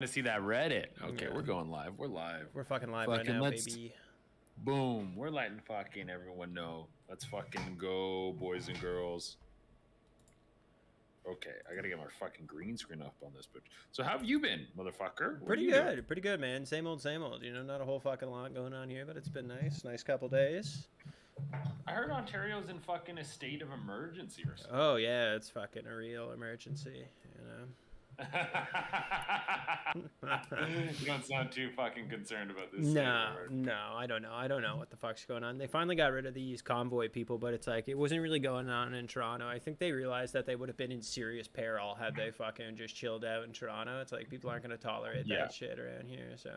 To see that Reddit. Okay, Yeah. we're going live. We're live. We're fucking live right now, baby. Boom. We're letting fucking everyone know. Let's fucking go, boys and girls. Okay, I gotta get my fucking green screen up on this bitch. So how have you been, motherfucker? Pretty good. Pretty good, man. Same old, same old. You know, not a whole fucking lot going on here, but it's been nice. Nice couple days. I heard Ontario's in fucking a state of emergency or something. Oh, yeah, it's fucking a real emergency, you know. You don't sound too fucking concerned about this. No, I don't know. I don't know what the fuck's going on. They finally got rid of these convoy people, but it's like it wasn't really going on in Toronto. I think they realized that they would have been in serious peril had they fucking just chilled out in Toronto. It's like people aren't going to tolerate that shit around here, so.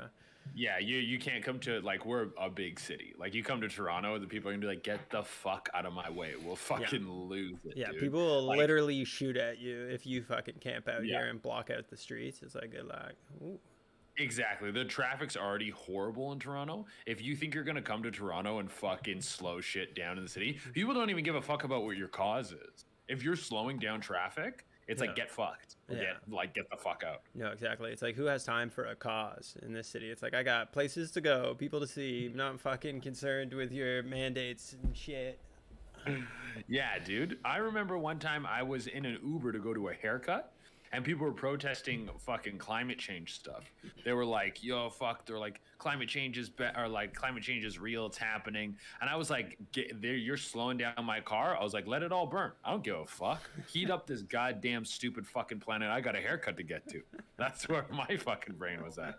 Yeah, you can't come to, like, we're a big city. Like, you come to Toronto, the people are gonna be like, get the fuck out of my way. We'll fucking lose it, yeah, dude. People will literally shoot at you if you fucking camp out here and block out the streets. It's like, good luck. Ooh. Exactly. The traffic's already horrible in Toronto. If you think you're gonna come to Toronto and fucking slow shit down in the city, people don't even give a fuck about what your cause is. If you're slowing down traffic, it's like, get fucked. Or get the fuck out. No, exactly. It's like, who has time for a cause in this city? It's like, I got places to go, people to see. I'm not fucking concerned with your mandates and shit. Yeah, dude. I remember one time I was in an Uber to go to a haircut, and people were protesting fucking climate change stuff. They were like, yo, fuck. They're like, climate change is real. It's happening. And I was like, you're slowing down my car. I was like, let it all burn. I don't give a fuck. Heat up this goddamn stupid fucking planet. I got a haircut to get to. That's where my fucking brain was at.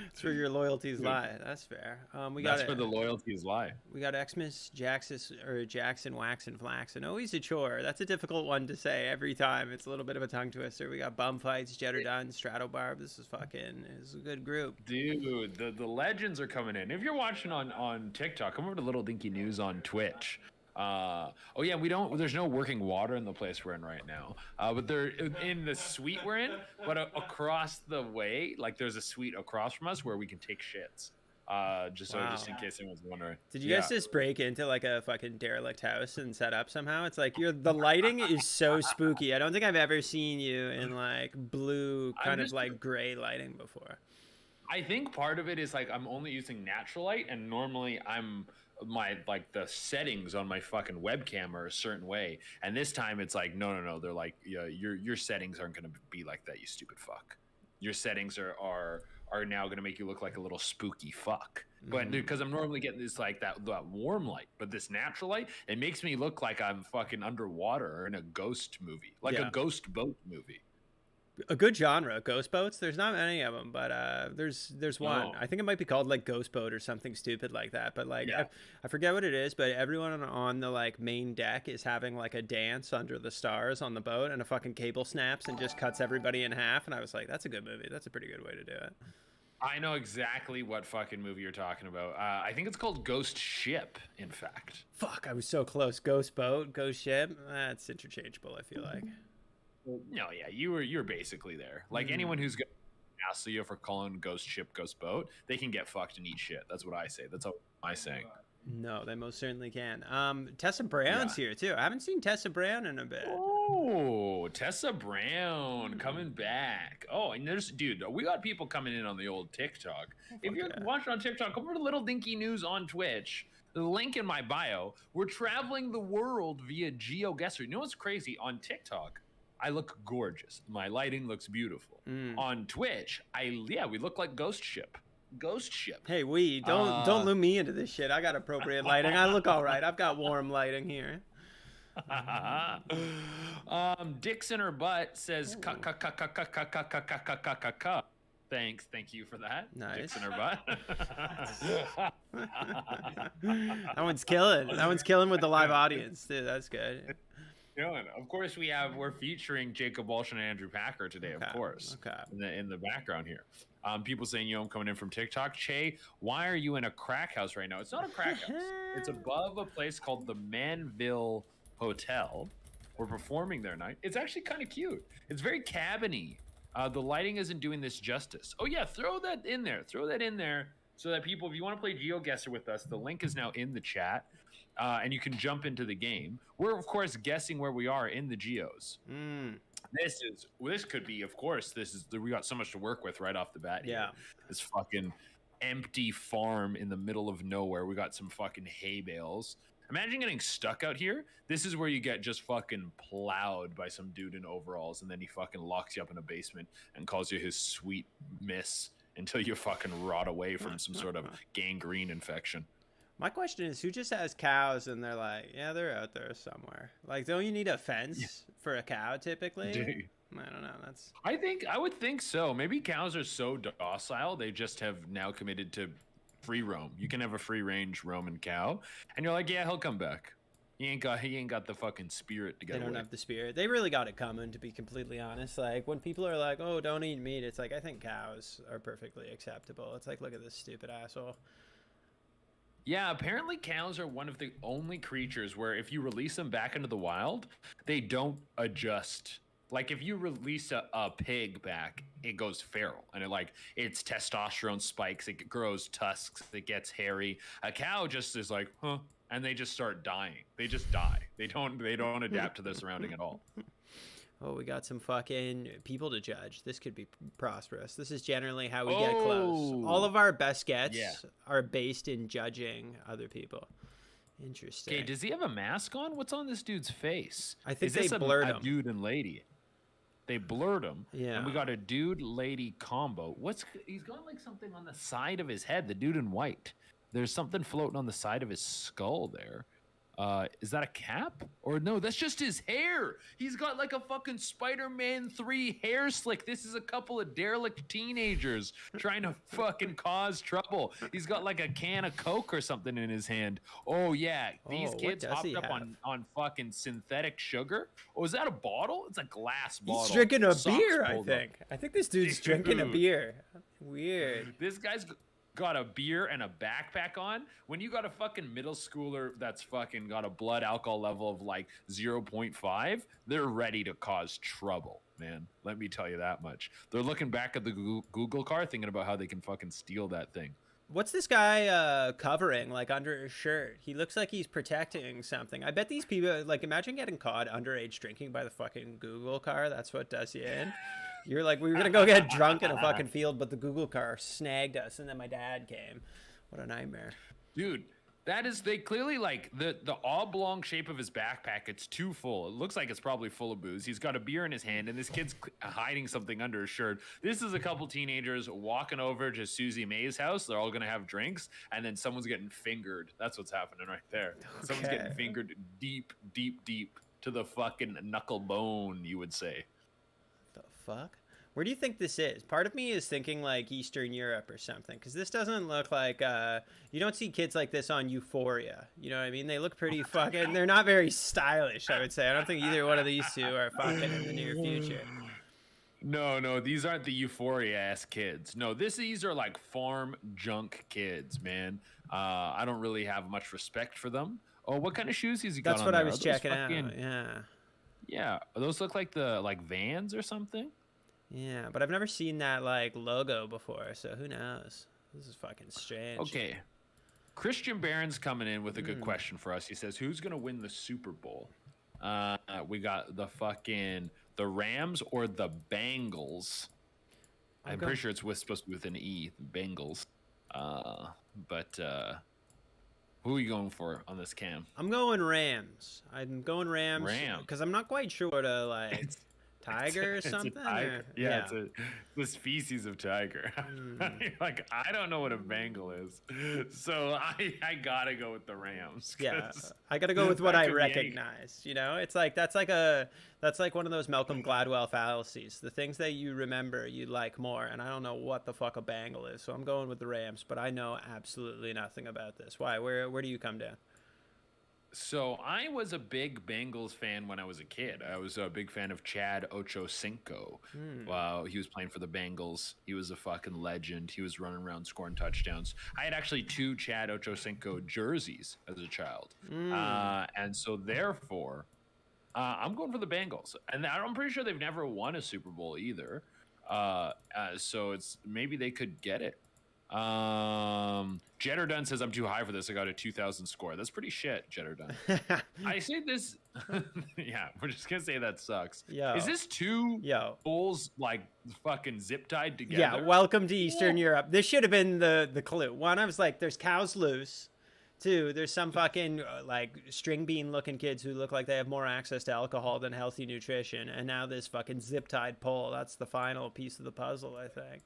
That's where your loyalties lie. That's fair. That's where the loyalties lie. We got Xmas, Jackson, Wax, and Flax. And always a chore. That's a difficult one to say every time. It's a little bit of a tongue twister. We got Bum Fights, Jetterdon, Stratobarb. This is a good group. Dude, the legends are coming in. If you're watching on TikTok, come over to Little Dinky News on Twitch. Oh yeah, there's no working water in the place we're in right now. But they're in the suite we're in, but across the way, like there's a suite across from us where we can take shits. Just in case anyone's wondering. Did you guys just break into like a fucking derelict house and set up somehow? It's like the lighting is so spooky. I don't think I've ever seen you in like blue kind of like gray lighting before. I think part of it is like I'm only using natural light, and normally the settings on my fucking webcam are a certain way, and this time it's like no. They're like, yeah, your settings aren't gonna be like that, you stupid fuck. Your settings are now going to make you look like a little spooky fuck. But because I'm normally getting this like that warm light, but this natural light, it makes me look like I'm fucking underwater or in a ghost movie, like a ghost boat movie. A good genre, ghost boats. There's not many of them, but there's one. I think it might be called like Ghost Boat or something stupid like that. But like I forget what it is. But everyone on the like main deck is having like a dance under the stars on the boat, and a fucking cable snaps and just cuts everybody in half. And I was like, that's a good movie. That's a pretty good way to do it. I know exactly what fucking movie you're talking about. I think it's called Ghost Ship, in fact. Fuck, I was so close. Ghost Boat, Ghost Ship. That's interchangeable, I feel like. No, yeah, you're basically there. Like anyone who's gonna hassle you for calling Ghost Ship Ghost Boat, they can get fucked and eat shit. That's what I say. That's all I'm saying. No, they most certainly can. Tessa Brown's here too. I haven't seen Tessa Brown in a bit. Oh, Tessa Brown coming back. Oh, and dude, we got people coming in on the old TikTok. If you're watching on TikTok, come over to Little Dinky News on Twitch. The link in my bio. We're traveling the world via GeoGuessr. You know what's crazy? On TikTok, I look gorgeous. My lighting looks beautiful. On Twitch, we look like Ghost Ship. Ghost Ship. Hey, don't loop me into this shit. I got appropriate lighting. I look all right. I've got warm lighting here. Dicks in her butt says thank you for that. Nice. Dicks in her butt. That one's killing. That one's killing with the live audience, dude. That's good. Of course, we're featuring Jacob Walsh and Andrew Packer today, of course. In the background here. People saying, I'm coming in from TikTok. Che, why are you in a crack house right now? It's not a crack house. It's above a place called the Manville Hotel. We're performing there tonight. It's actually kind of cute. It's very cabiny. The lighting isn't doing this justice. Oh yeah, throw that in there. Throw that in there so that people, if you want to play GeoGuessr with us, the link is now in the chat. and you can jump into the game. We're of course guessing where we are in the geos. This could be, of course, we got so much to work with right off the bat here. Yeah. This fucking empty farm in the middle of nowhere. We got some fucking hay bales. Imagine getting stuck out here. This is where you get just fucking plowed by some dude in overalls, and then he fucking locks you up in a basement and calls you his sweet miss until you fucking rot away from some sort of gangrene infection. My question is, who just has cows and they're like, yeah, they're out there somewhere? Like, don't you need a fence for a cow typically? Dude. I don't know. I would think so. Maybe cows are so docile, they just have now committed to free roam. You can have a free range roaming cow, and you're like, yeah, he'll come back. He ain't got the fucking spirit to get away. They don't have the spirit. They really got it coming, to be completely honest. Like, when people are like, oh, don't eat meat, it's like, I think cows are perfectly acceptable. It's like, look at this stupid asshole. Yeah, apparently cows are one of the only creatures where if you release them back into the wild, they don't adjust. Like, if you release a pig back, it goes feral, and its testosterone spikes, it grows tusks, it gets hairy. A cow just is like, huh, and they just start dying. They just die. They don't adapt to their surrounding at all. Oh, we got some fucking people to judge. This could be prosperous. This is generally how we get close. All of our best gets are based in judging other people. Interesting. Okay, does he have a mask on? What's on this dude's face? I think they blurred him. A dude and lady. They blurred him. Yeah. And we got a dude-lady combo. He's got like something on the side of his head, the dude in white. There's something floating on the side of his skull there. Is that a cap? Or no, that's just his hair. He's got like a fucking Spider-Man 3 hair slick. This is a couple of derelict teenagers trying to fucking cause trouble. He's got like a can of Coke or something in his hand. Oh yeah, these kids hopped up on fucking synthetic sugar. Oh, is that a bottle? It's a glass bottle. He's drinking a beer, I think. I think this dude's drinking a beer. Weird. This guy's got a beer and a backpack on. When you got a fucking middle schooler that's fucking got a blood alcohol level of like 0.5, they're ready to cause trouble, man. Let me tell you that much. They're looking back at the Google car thinking about how they can fucking steal that thing. What's this guy covering, like, under his shirt? He looks like he's protecting something. I bet these people, like, imagine getting caught underage drinking by the fucking Google car. That's what does you in. You're like, we were going to go get drunk in a fucking field, but the Google car snagged us, and then my dad came. What a nightmare. Dude, they clearly, like, the oblong shape of his backpack, it's too full. It looks like it's probably full of booze. He's got a beer in his hand, and this kid's hiding something under his shirt. This is a couple teenagers walking over to Susie May's house. They're all going to have drinks, and then someone's getting fingered. That's what's happening right there. Okay. Someone's getting fingered deep, deep, deep to the fucking knuckle bone, you would say. The fuck? Where do you think this is? Part of me is thinking like Eastern Europe or something, because this doesn't look like you don't see kids like this on Euphoria. You know what I mean? They look pretty fucking. They're not very stylish, I would say. I don't think either one of these two are fucking in the near future. No, these aren't the Euphoria-ass kids. No, these are like farm junk kids, man. I don't really have much respect for them. Oh, what kind of shoes has he got on? That's what there? I was checking out. Yeah. Those look like the Vans or something. Yeah, but I've never seen that like logo before, so who knows? This is fucking strange. Okay. Christian Barron's coming in with a good question for us. He says, who's going to win the Super Bowl? We got the Rams or the Bengals. I'm pretty sure it's supposed to be with an E, Bengals. But who are you going for on this, Cam? I'm going Rams. Because I'm not quite sure what to like. Tiger or something? Tiger. Yeah, it's the species of tiger. Like, I don't know what a Bengal is, so I gotta go with the Rams. Yeah, I gotta go with what I recognize. You know, it's like that's like one of those Malcolm Gladwell fallacies. The things that you remember, you like more, and I don't know what the fuck a Bengal is, so I'm going with the Rams. But I know absolutely nothing about this. Why? Where do you come down? So I was a big Bengals fan when I was a kid. I was a big fan of Chad Ochocinco. Wow, he was playing for the Bengals. He was a fucking legend. He was running around scoring touchdowns. I had actually 2 Chad Ochocinco jerseys as a child. And so therefore, I'm going for the Bengals. And I'm pretty sure they've never won a Super Bowl either. So maybe they could get it. Jetterdun says I'm too high for this. I got a 2,000 score. That's pretty shit, Jetterdun. I say this. Yeah, we're just gonna say that sucks. Is this two bulls like fucking zip tied together? Yeah. Welcome to Eastern Europe. This should have been the clue. One, I was like, there's cows loose. Two, there's some fucking like string bean looking kids who look like they have more access to alcohol than healthy nutrition, and now this fucking zip tied pole. That's the final piece of the puzzle, I think.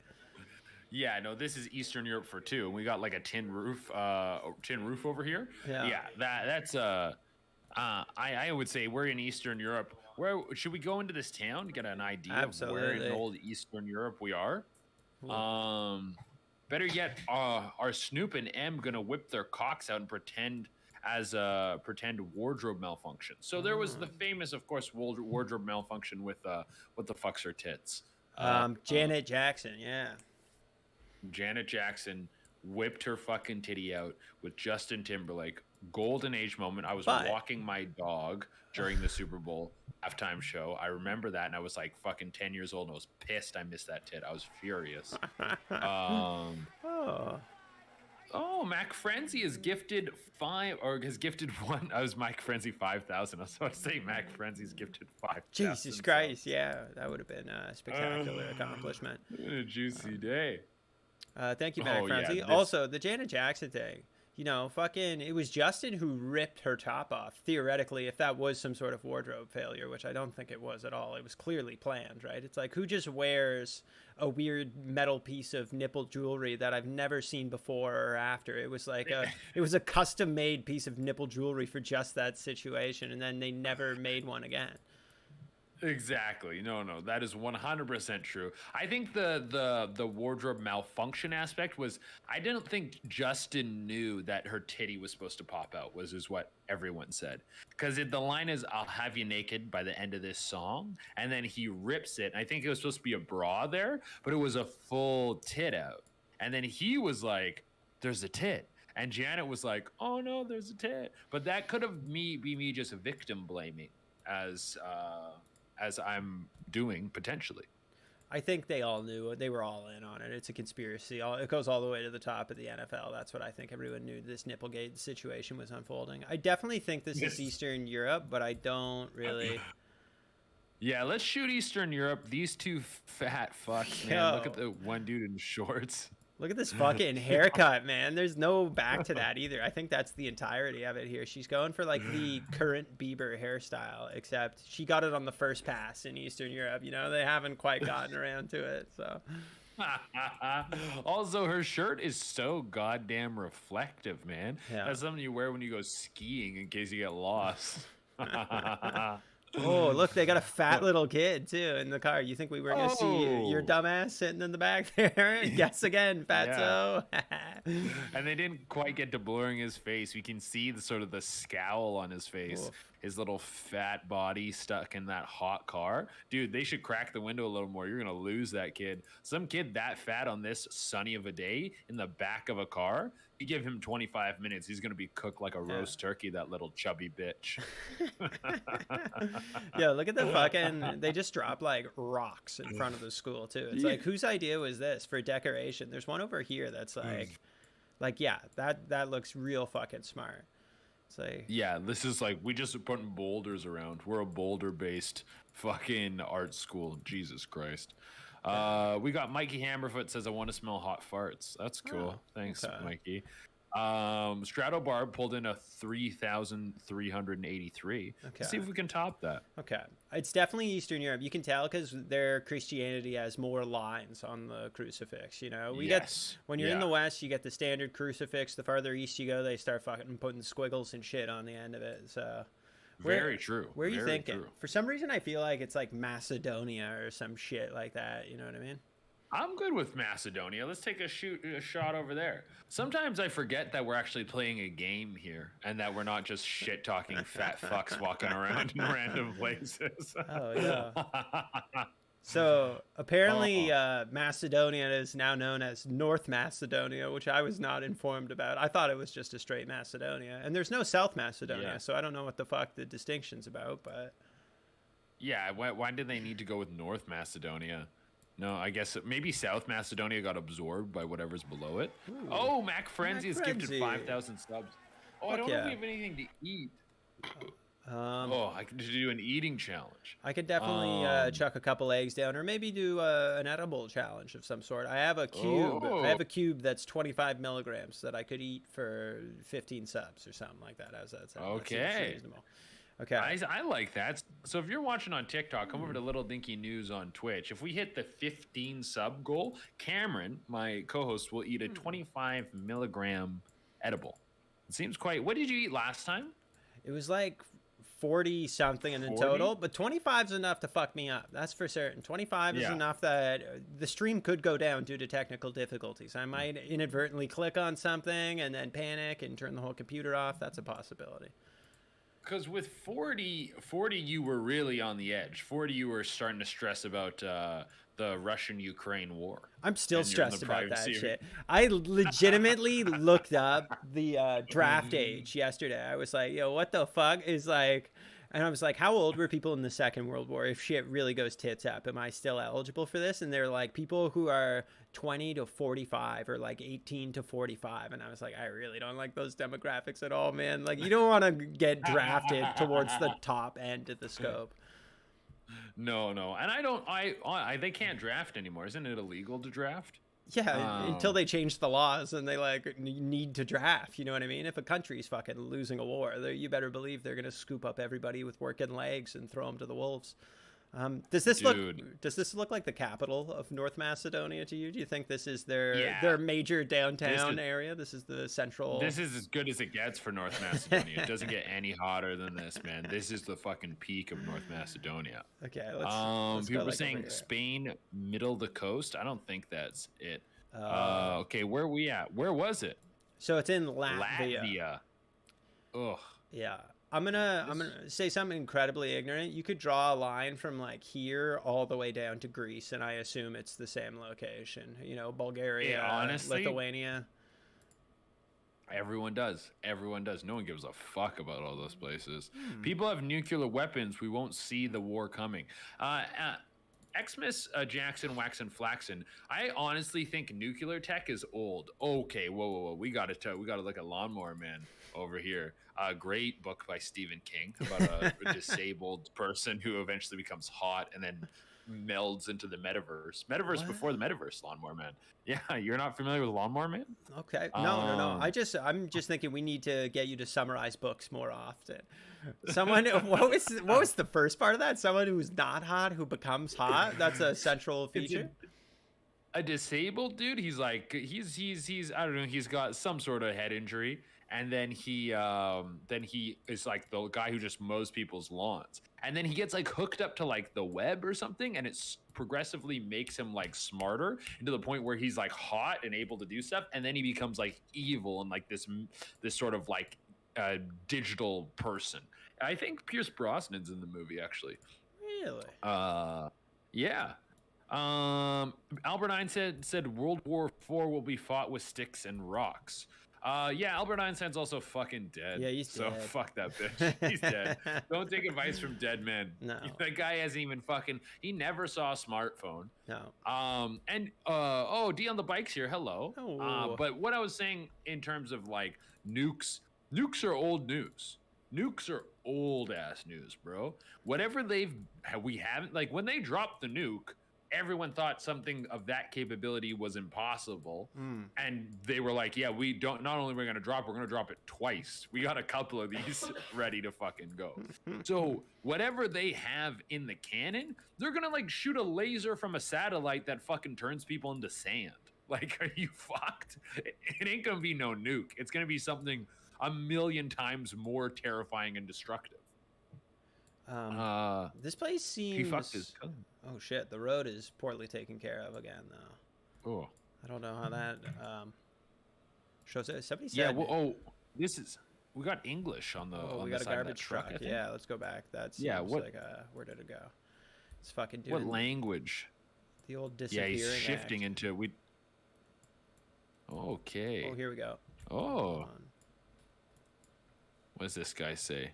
Yeah, no, this is Eastern Europe for two. We got like a tin roof over here. Yeah, that's I would say we're in Eastern Europe. Where should we go into this town to get an idea of where in old Eastern Europe we are? Better yet, are Snoop and M gonna whip their cocks out and pretend wardrobe malfunction? So there was the famous, of course, wardrobe malfunction with what the fuck's her tits? Janet Jackson, yeah. Janet Jackson whipped her fucking titty out with Justin Timberlake. Golden age moment. I was walking my dog during the Super Bowl halftime show. I remember that, and I was like fucking 10 years old, and I was pissed I missed that tit. I was furious. Mac Frenzy is gifted one. I was Mike Frenzy 5,000. I was about to say Mac Frenzy's gifted 5,000. Jesus Christ, yeah, that would have been a spectacular accomplishment. A juicy day. Thank you, Mac Frenzy. Yeah, also, the Janet Jackson thing. You know, fucking, it was Justin who ripped her top off. Theoretically, if that was some sort of wardrobe failure, which I don't think it was at all, it was clearly planned, right? It's like, who just wears a weird metal piece of nipple jewelry that I've never seen before or after? It was like it was a custom made piece of nipple jewelry for just that situation, and then they never made one again. Exactly. No, that is 100% true. I think the wardrobe malfunction aspect was, I didn't think Justin knew that her titty was supposed to pop out, is what everyone said. Because the line is, I'll have you naked by the end of this song. And then he rips it. I think it was supposed to be a bra there, but it was a full tit out. And then he was like, there's a tit. And Janet was like, oh no, there's a tit. But that could have be me just victim blaming as I'm doing potentially. I think they all knew. They were all in on it. It's a conspiracy. It goes all the way to the top of the NFL. That's what I think everyone knew this Nipplegate situation was unfolding. I definitely think this is Eastern Europe, but I don't really. Yeah, let's shoot Eastern Europe. These two fat fucks, man. Look at the one dude in shorts. Look at this fucking haircut, man. There's no back to that either. I think that's the entirety of it here. She's going for like the current Bieber hairstyle, except she got it on the first pass in Eastern Europe. You know, they haven't quite gotten around to it. So, also, her shirt is so goddamn reflective, man. Yeah. That's something you wear when you go skiing in case you get lost. Oh, look, they got a fat little kid, too, in the car. You think we were going to see your dumbass sitting in the back there? Guess again, fatso. And they didn't quite get to blurring his face. We can see the sort of the scowl on his face. Oof. His little fat body stuck in that hot car. Dude, they should crack the window a little more. You're going to lose that kid. Some kid that fat on this sunny of a day in the back of a car, you give him 25 minutes, he's going to be cooked like a roast turkey, that little chubby bitch. Yeah, look at the fucking, they just drop like rocks in front of the school too. It's like, whose idea was this for decoration? There's one over here that's like, yeah, that looks real fucking smart. It's like, yeah, this is like, we just putting boulders around. We're a boulder based fucking art school. Jesus Christ. We got Mikey Hammerfoot says, I want to smell hot farts. That's cool. Thanks, Mikey. Strato Barb pulled in a 3,383. Let's see if we can top that. Okay. It's definitely Eastern Europe. You can tell because their Christianity has more lines on the crucifix. You know, we get, when you're in the West, you get the standard crucifix. The farther east you go, they start fucking putting squiggles and shit on the end of it. So very true. Where are you thinking? True. For some reason, I feel like it's like Macedonia or some shit like that. You know what I mean? I'm good with Macedonia. Let's take a shot over there. Sometimes I forget that we're actually playing a game here and that we're not just shit talking fat fucks walking around in random places. Oh, yeah. So apparently Macedonia is now known as North Macedonia, which I was not informed about. I thought it was just a straight Macedonia. And there's no South Macedonia, so I don't know what the fuck the distinction's about. But yeah, why did they need to go with North Macedonia? No, I guess maybe South Macedonia got absorbed by whatever's below it. Ooh. Oh, Mac Frenzy has gifted Frenzy. 5,000 subs. Oh, I Fuck don't know if yeah. we have anything to eat. Um, Oh, I could do an eating challenge. I could definitely chuck a couple eggs down, or maybe do an edible challenge of some sort. I have a cube. I have a cube that's 25 milligrams that I could eat for 15 subs or something like that. How's that sound? Okay. That seems reasonable. Okay. I like that. So if you're watching on TikTok, come over to Little Dinky News on Twitch. If we hit the 15 sub goal, Cameron, my co-host, will eat a 25 milligram edible. It seems quite. What did you eat last time? It was like 40 something in total, but 25 is enough to fuck me up. That's for certain. 25 is enough that the stream could go down due to technical difficulties. I might inadvertently click on something and then panic and turn the whole computer off. That's a possibility. Because with 40, you were really on the edge. 40, you were starting to stress about the Russian-Ukraine war. I'm still stressed about that shit. I legitimately looked up the draft age yesterday. I was like, yo, what the fuck is like... And I was like, how old were people in the Second World War? If shit really goes tits up, am I still eligible for this? And they're like, people who are 20 to 45 or like 18 to 45. And I was like, I really don't like those demographics at all, man. Like, you don't want to get drafted towards the top end of the scope. No. And I they can't draft anymore. Isn't it illegal to draft? Yeah, until they change the laws and they like need to draft. You know what I mean? If a country's fucking losing a war, you better believe they're gonna scoop up everybody with working legs and throw them to the wolves. Does this look like the capital of North Macedonia to you? Do you think this is their major downtown area? This is the central. This is as good as it gets for North Macedonia. It doesn't get any hotter than this, man. This is the fucking peak of North Macedonia. Okay, let's people were saying Spain, middle of the coast. I don't think that's it. Okay, where are we at? Where was it? So it's in Latvia. Ugh. Yeah. I'm gonna say something incredibly ignorant. You could draw a line from like here all the way down to Greece, and I assume it's the same location. You know, Bulgaria, honestly, Lithuania. Everyone does. No one gives a fuck about all those places. People have nuclear weapons. We won't see the war coming. Xmas Jackson Waxen Flaxen. I honestly think nuclear tech is old. Okay, whoa. We gotta look at Lawnmower Man over here. A great book by Stephen King about a disabled person who eventually becomes hot and then melds into the metaverse. Before the metaverse, Lawnmower Man. Yeah, you're not familiar with Lawnmower Man? Okay. No. I'm just thinking we need to get you to summarize books more often. Someone what was the first part of that? Someone who's not hot who becomes hot? That's a central feature. A disabled dude, he's I don't know, he's got some sort of head injury. And then he is like the guy who just mows people's lawns. And then he gets like hooked up to like the web or something, and it progressively makes him like smarter, and to the point where he's like hot and able to do stuff. And then he becomes like evil and like this sort of like digital person. I think Pierce Brosnan's in the movie actually. Really? Yeah. Albert Einstein said World War IV will be fought with sticks and rocks. Yeah, Albert Einstein's also fucking dead. Yeah, he's dead. So fuck that bitch. He's dead. Don't take advice from dead men. No. That guy hasn't even he never saw a smartphone. No. D on the bikes here. Hello. Oh. But what I was saying in terms of like nukes are old news. Nukes are old ass news, bro. Whatever we haven't, like when they dropped the nuke, everyone thought something of that capability was impossible. And they were like, yeah, we don't, not only are we going to drop, we're going to drop it twice. We got a couple of these ready to fucking go. So whatever they have in the cannon, they're going to like shoot a laser from a satellite that fucking turns people into sand. Like, are you fucked? It ain't going to be no nuke. It's going to be something a million times more terrifying and destructive. This place seems... He fucked his cousin. Oh shit, the road is poorly taken care of again though. Oh. I don't know how that shows it. Somebody said... Yeah, well, we got English on the we got a garbage truck. Yeah, let's go back. That's like where did it go? It's fucking doing... What language? The old disappearing he's shifting act. into... Okay. Oh, here we go. Oh. What does this guy say?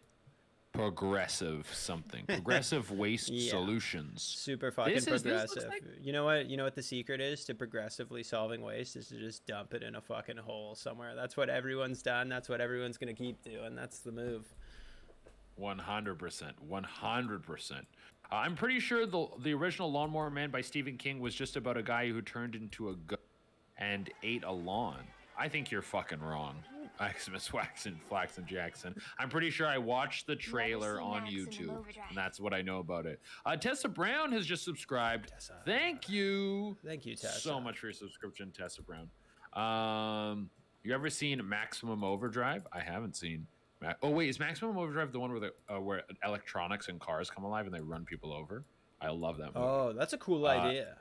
Progressive something. Progressive Waste Solutions. Super fucking progressive. Like... You know what the secret is to progressively solving waste is to just dump it in a fucking hole somewhere. That's what everyone's done. That's what everyone's going to keep doing. That's the move. 100%. 100%. I'm pretty sure the original Lawnmower Man by Stephen King was just about a guy who turned into a goat and ate a lawn. I think you're fucking wrong, Maximus Flaxen Jackson. I'm pretty sure I watched the trailer on YouTube, and that's what I know about it. Tessa Brown has just subscribed. Tessa. Thank you. Thank you, Tessa. So much for your subscription, Tessa Brown. You ever seen Maximum Overdrive? I haven't seen. Oh wait, is Maximum Overdrive the one where electronics and cars come alive and they run people over? I love that movie. Oh, that's a cool idea.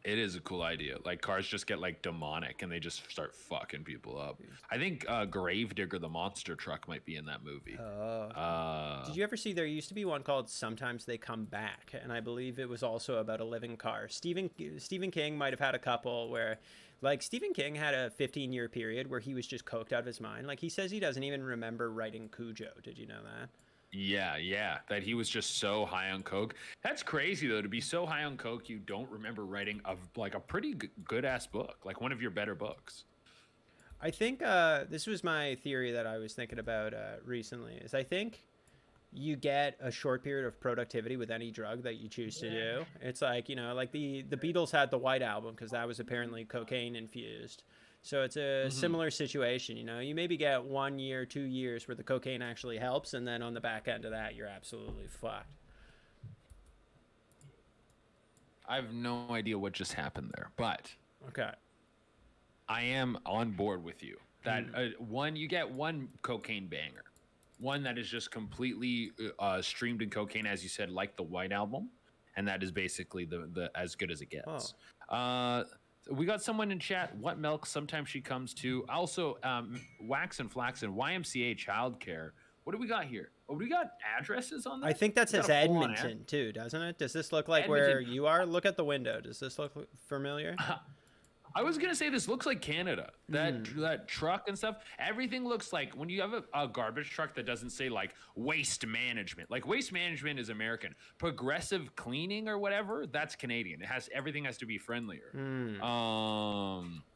It is a cool idea. Like cars just get like demonic and they just start fucking people up. I think Gravedigger the monster truck might be in that movie. Did you ever see there used to be one called Sometimes They Come Back, and I believe it was also about a living car. Stephen King might have had a couple where, like, Stephen King had a 15-year period where he was just coked out of his mind. Like, he says he doesn't even remember writing Cujo. Did you know that? Yeah, that he was just so high on coke. That's crazy though, to be so high on coke you don't remember writing a pretty good ass book, like one of your better books. I think this was my theory that I was thinking about recently. Is I think you get a short period of productivity with any drug that you choose to do. It's like, you know, like the Beatles had the White Album because that was apparently cocaine infused. So it's a similar situation, you know. You maybe get 1 year, 2 years where the cocaine actually helps, and then on the back end of that, you're absolutely fucked. I have no idea what just happened there, but okay, I am on board with you. That you get one cocaine banger, one that is just completely streamed in cocaine, as you said, like the White Album, and that is basically the as good as it gets. We got someone in chat. What milk? Sometimes she comes to. Also, Wax and Flaxen, YMCA childcare. What do we got here? Oh, we got addresses on that? I think that says Edmonton too, doesn't it? Does this look like Edmonton, where you are? Look at the window. Does this look familiar? I was gonna say this looks like Canada. That truck and stuff. Everything looks like when you have a garbage truck that doesn't say like waste management. Like waste management is American. Progressive cleaning or whatever, that's Canadian. Everything has to be friendlier.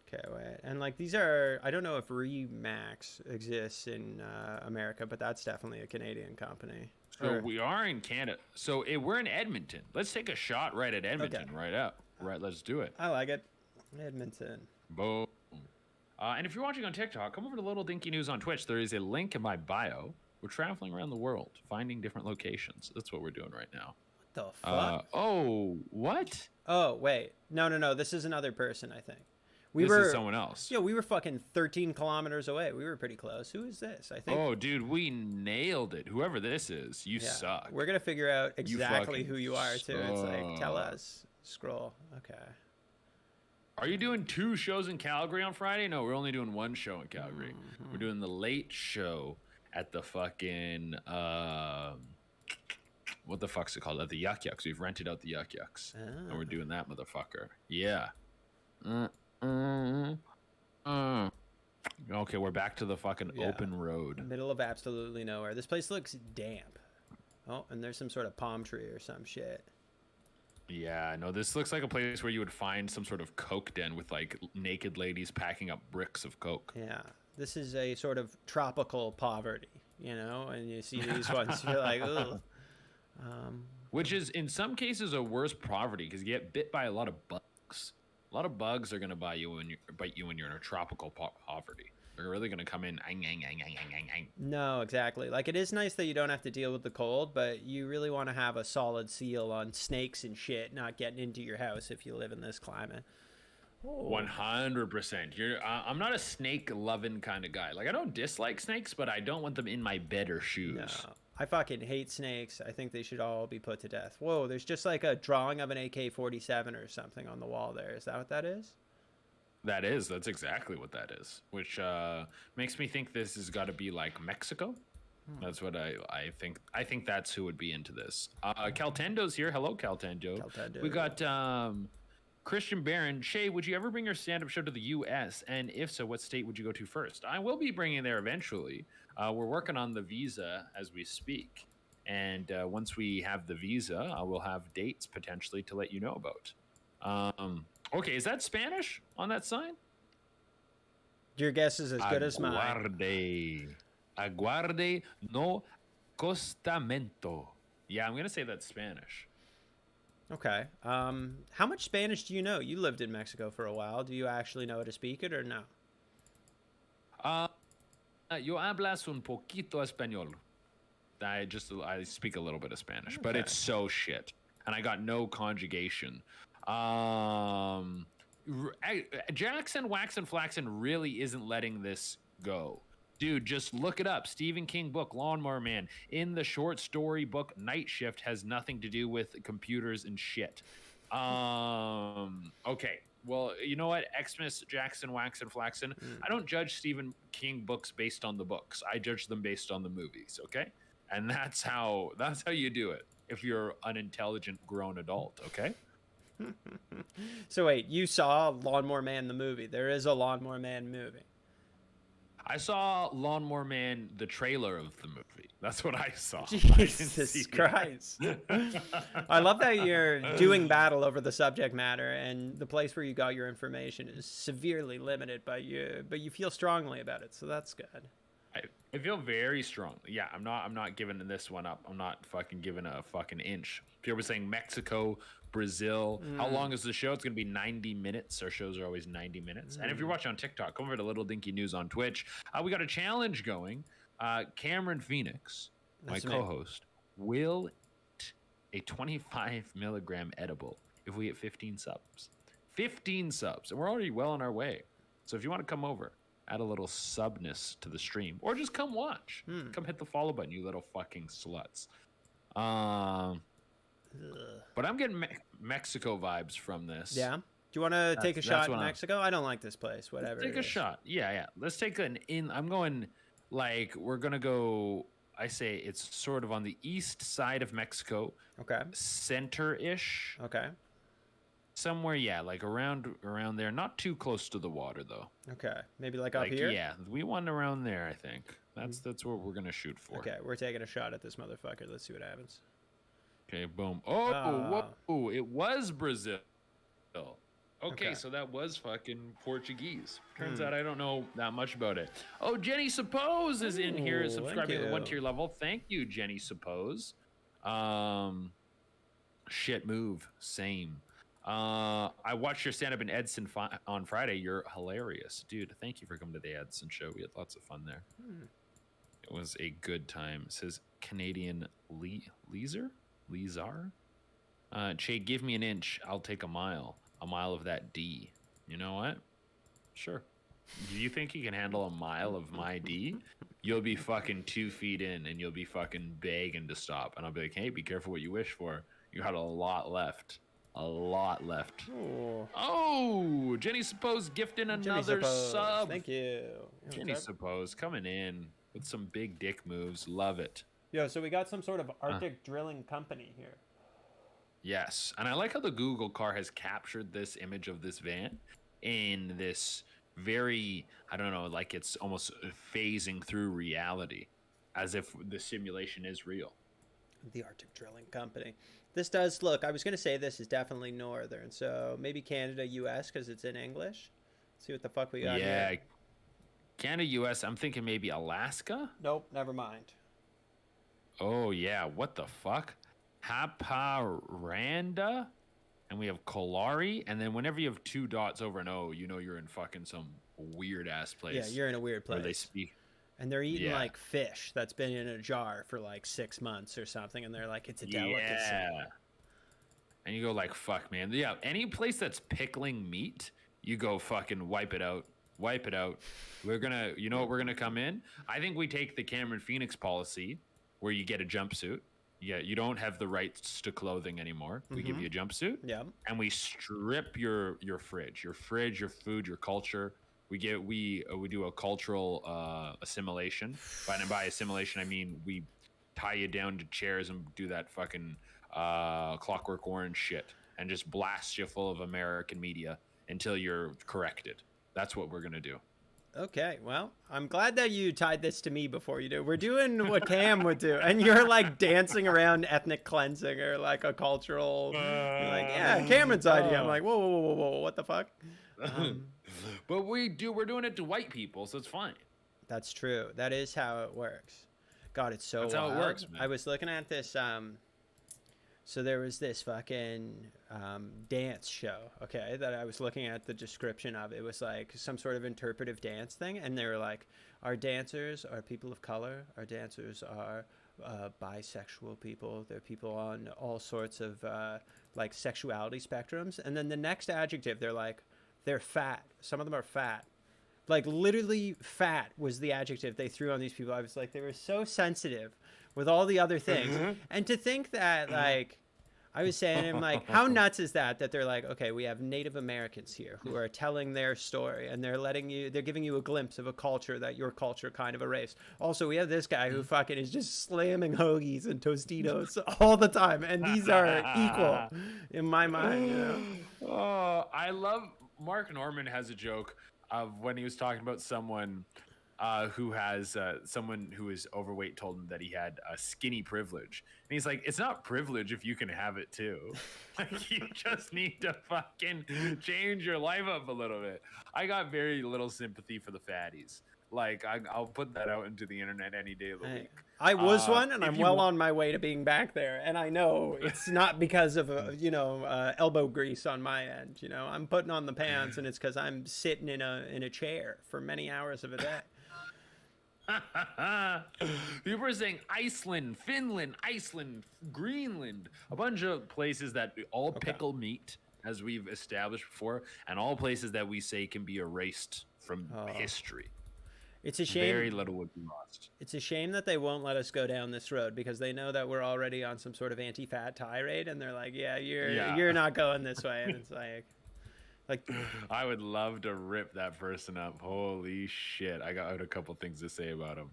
Okay, wait. And like these are, I don't know if Remax exists in America, but that's definitely a Canadian company. So we are in Canada. So we're in Edmonton. Let's take a shot right at Edmonton. Okay. Right up. Right, let's do it. I like it. Edmonton. Boom. And if you're watching on TikTok, come over to Little Dinky News on Twitch. There is a link in my bio. We're traveling around the world, finding different locations. That's what we're doing right now. What the fuck? Oh, what? Oh, wait. No. This is another person, I think. This is someone else. Yeah, we were fucking 13 kilometers away. We were pretty close. Who is this? I think. Oh, dude, we nailed it. Whoever this is, you suck. We're going to figure out exactly who you are, too. It's like, tell us. Scroll. Okay. Are you doing 2 shows in Calgary on Friday? No, we're only doing 1 show in Calgary. We're doing the late show at the fucking what the fuck's it called? At the Yuck Yucks. We've rented out the Yuck Yucks, and we're doing that motherfucker. Yeah. Okay, we're back to the fucking open road. Middle of absolutely nowhere. This place looks damp. Oh, and there's some sort of palm tree or some shit. Yeah, no, this looks like a place where you would find some sort of coke den with like naked ladies packing up bricks of coke. Yeah, this is a sort of tropical poverty, you know, and you see these ones, you're like, ugh. Which is in some cases a worse poverty because you get bit by a lot of bugs. A lot of bugs are going to bite you when you're in a tropical poverty. They're really going to come in. No, exactly. Like, it is nice that you don't have to deal with the cold, but you really want to have a solid seal on snakes and shit not getting into your house if you live in this climate. 100%. I'm not a snake loving kind of guy. Like, I don't dislike snakes, but I don't want them in my bed or shoes. No, I fucking hate snakes. I think they should all be put to death. Whoa, there's just like a drawing of an AK-47 or something on the wall there. Is that what that is? That's exactly what that is, which makes me think this has got to be like Mexico. That's what I think. I think that's who would be into this. Caltendo's here. Hello, Caltendo. We got Christian Barron, Shay, would you ever bring your stand-up show to the U.S.? And if so, what state would you go to first? I will be bringing there eventually. We're working on the visa as we speak. And once we have the visa, I will have dates potentially to let you know about. Okay, is that Spanish on that sign? Your guess is as good as mine. Aguarde no costamento. Yeah, I'm going to say that's Spanish. Okay. How much Spanish do you know? You lived in Mexico for a while. Do you actually know how to speak it or no? Yo hablas un poquito español. I speak a little bit of Spanish, okay. But it's so shit. And I got no conjugation. Jackson Waxon Flaxon really isn't letting this go. Dude, just look it up. Stephen King book, Lawnmower Man. In the short story book, Night Shift has nothing to do with computers and shit. Okay. Well, you know what? Xmas, Jackson, Waxon, Flaxon. I don't judge Stephen King books based on the books. I judge them based on the movies, okay? And that's how you do it if you're an intelligent grown adult, okay? So wait, you saw Lawnmower Man the movie. There is a Lawnmower Man movie. I saw Lawnmower Man, the trailer of the movie. That's what I saw. Jesus Christ. I love that you're doing battle over the subject matter, and the place where you got your information is severely limited, but you feel strongly about it, so that's good. I feel very strongly. Yeah, I'm not giving this one up. I'm not fucking giving a fucking inch. People were saying Mexico, Brazil. How long is the show? It's going to be 90 minutes. Our shows are always 90 minutes. And if you're watching on TikTok, come over to Little Dinky News on Twitch. We got a challenge going. Cameron Phoenix, my co-host, will eat a 25 milligram edible if we get 15 subs. 15 subs. And we're already well on our way. So if you want to come over, add a little subness to the stream, or just come watch. Come hit the follow button, you little fucking sluts. But I'm getting Mexico vibes from this. Yeah. Do you want to take a shot in Mexico? I don't like this place. Whatever. Take a shot. Yeah. Let's take an in. I'm going like we're gonna go. I say it's sort of on the east side of Mexico. Okay. Center-ish. Okay. Somewhere, yeah, like around there. Not too close to the water though. Okay. Maybe like up here. Yeah, we want around there. I think that's what we're gonna shoot for. Okay, we're taking a shot at this motherfucker. Let's see what happens. Okay, boom. Oh, whoa, it was Brazil. Okay, so that was fucking Portuguese. Turns out I don't know that much about it. Oh, Jenny Suppose is in here subscribing at the 1-tier level. Thank you, Jenny Suppose. Shit move. Same. I watched your stand-up in Edson on Friday. You're hilarious. Dude, thank you for coming to the Edson show. We had lots of fun there. It was a good time. It says Canadian Leezer? Che, give me an inch. I'll take a mile. A mile of that D. You know what? Sure. Do you think you can handle a mile of my D? You'll be fucking 2 feet in and you'll be fucking begging to stop. And I'll be like, hey, be careful what you wish for. You got a lot left. Oh, Jenny Suppose gifting another sub. Thank you. Jenny Suppose coming in with some big dick moves. Love it. Yo, so we got some sort of Arctic drilling company here. Yes, and I like how the Google car has captured this image of this van in this very, I don't know, like it's almost phasing through reality as if the simulation is real. The Arctic Drilling Company. This does look, I was going to say this is definitely northern, so maybe Canada, US, because it's in English. Let's see what the fuck we got here. Yeah, Canada, US, I'm thinking maybe Alaska? Nope, never mind. Oh, yeah, what the fuck? Haparanda? And we have Kolari, and then whenever you have 2 dots over an O, you know you're in fucking some weird-ass place. Yeah, you're in a weird place. Where they speak. And they're eating like fish that's been in a jar for like 6 months or something, and they're like, it's a delicacy. Yeah. And you go like, fuck, man. Yeah, any place that's pickling meat, you go fucking wipe it out. Wipe it out. We're gonna, you know what we're gonna come in? I think we take the Cameron Phoenix policy where you get a jumpsuit. Yeah, you don't have the rights to clothing anymore. We give you a jumpsuit. Yeah. And we strip your fridge, your food, your culture. We do a cultural assimilation. By assimilation, I mean we tie you down to chairs and do that fucking Clockwork Orange shit. and just blast you full of American media until you're corrected. That's what we're gonna do. Okay, well, I'm glad that you tied this to me before you do. We're doing what Cam would do, and you're like dancing around ethnic cleansing or like a cultural. You're like, yeah, Cameron's idea. I'm like, whoa, whoa, whoa, whoa, what the fuck? But we're doing it to white people, so it's fine. That's true. That is how it works. God, it's so. That's how it works, man. I was looking at this. So there was this fucking dance show, okay, that I was looking at the description of. It was like some sort of interpretive dance thing, and they were like, our dancers are people of color, our dancers are bisexual people, they're people on all sorts of like sexuality spectrums, and then the next adjective, they're like, they're fat. Some of them are fat. Like literally fat was the adjective they threw on these people. I was like, they were so sensitive with all the other things. And to think that, like, I was saying, I'm like, how nuts is that they're like, okay, we have Native Americans here who are telling their story, and they're giving you a glimpse of a culture that your culture kind of erased. Also, we have this guy who fucking is just slamming hoagies and Tostitos all the time, and these are equal in my mind, you know? Oh, I love Mark Norman has a joke of when he was talking about someone who has someone who is overweight told him that he had a skinny privilege, and he's like, it's not privilege if you can have it too. Like, you just need to fucking change your life up a little bit. I got very little sympathy for the fatties. Like, I'll put that out into the internet any day of the week. I was one, and I'm well on my way to being back there. And I know it's not because of elbow grease on my end. You know, I'm putting on the pants, and it's because I'm sitting in a chair for many hours of a day. People are saying Iceland, Finland, Iceland, Greenland, a bunch of places that all pickle meat, as we've established before, and all places that we say can be erased from history. It's a shame. Very little would be lost. It's a shame that they won't let us go down this road, because they know that we're already on some sort of anti-fat tirade, and they're like, yeah, you're not going this way. And it's like I would love to rip that person up. Holy shit. I got a couple things to say about him.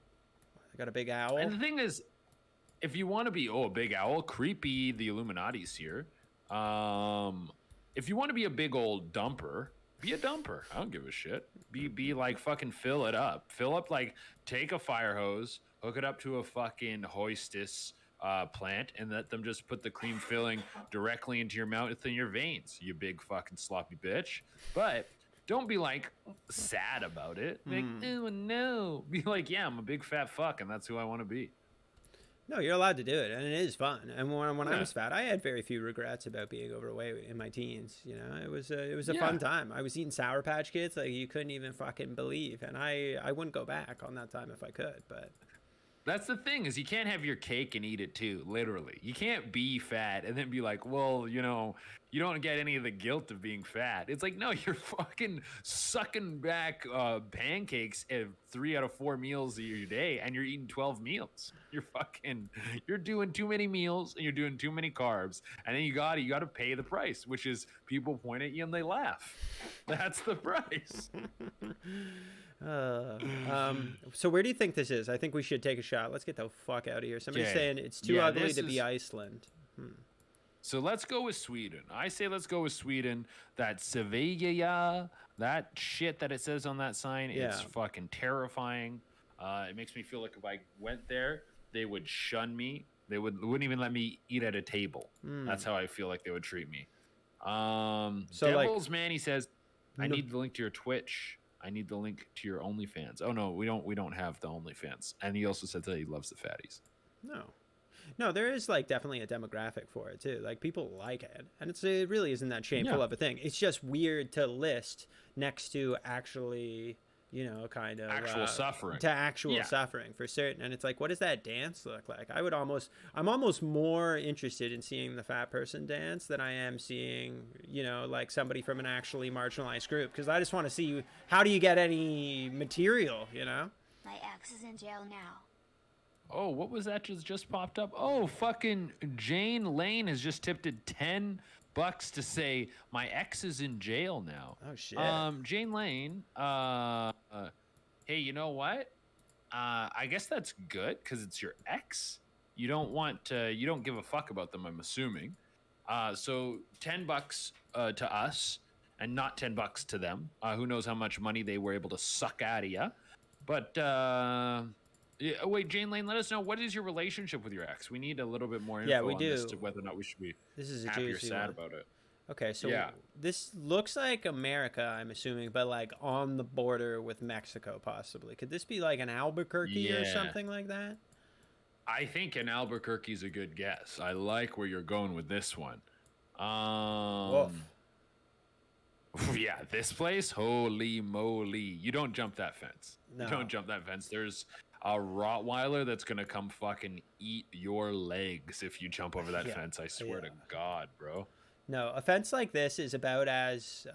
I got a big owl. And the thing is, if you want to be, a big owl, creepy, the Illuminati's here. If you want to be a big old dumper, be a dumper. I don't give a shit. Be like fucking fill it up. Fill up, like, take a fire hose, hook it up to a fucking hostess plant, and let them just put the cream filling directly into your mouth and your veins, you big fucking sloppy bitch. But don't be like sad about it. Like, oh no. Be like, yeah, I'm a big fat fuck, and that's who I want to be. No, you're allowed to do it, and it is fun. And when I was fat, I had very few regrets about being overweight in my teens. You know, it was a fun time. I was eating Sour Patch Kids like you couldn't even fucking believe, and I wouldn't go back on that time if I could. But that's the thing, is you can't have your cake and eat it too, literally. You can't be fat and then be like, well, you know, you don't get any of the guilt of being fat. It's like, no, you're fucking sucking back pancakes at 3 out of 4 meals a your day, and you're eating 12 meals. You're doing too many meals, and you're doing too many carbs, and then you gotta pay the price, which is people point at you and they laugh. That's the price. So where do you think this is? I think we should take a shot. Let's get the fuck out of here. Somebody's saying it's too ugly to be Iceland. So let's go with Sweden. I say let's go with Sweden. That Sevilla, that shit that it says on that sign, it's fucking terrifying. It makes me feel like if I went there, they would shun me. They wouldn't even let me eat at a table. That's how I feel like they would treat me. So Devil's Man, he says, I need the link to your Twitch. I need the link to your OnlyFans. Oh no, we don't have the OnlyFans. And he also said that he loves the fatties. No, there is like definitely a demographic for it too. Like people like it, and it really isn't that shameful of a thing. It's just weird to list next to actually, you know, kind of actual suffering suffering for certain. And it's like, what does that dance look like? I'm almost more interested in seeing the fat person dance than I am seeing, you know, like somebody from an actually marginalized group, because I just want to see how do you get any material, you know? My ex is in jail now. Oh, what was that just popped up? Oh, fucking Jane Lane has just tipped it $10 to say my ex is in jail now. Oh shit. Jane Lane, hey, you know what? I guess that's good because it's your ex. You don't give a fuck about them, I'm assuming. So $10 to us, and not $10 to them. Who knows how much money they were able to suck out of you? But yeah, wait, Jane Lane, let us know, what is your relationship with your ex? We need a little bit more info on this to whether or not we should be happy or sad about it. Okay, so this looks like America, I'm assuming, but like on the border with Mexico, possibly. Could this be like an Albuquerque or something like that? I think an Albuquerque's a good guess. I like where you're going with this one. Yeah, this place, holy moly. You don't jump that fence. No. You don't jump that fence. There's a Rottweiler that's going to come fucking eat your legs if you jump over that fence. I swear to God, bro. No, a fence like this is about as...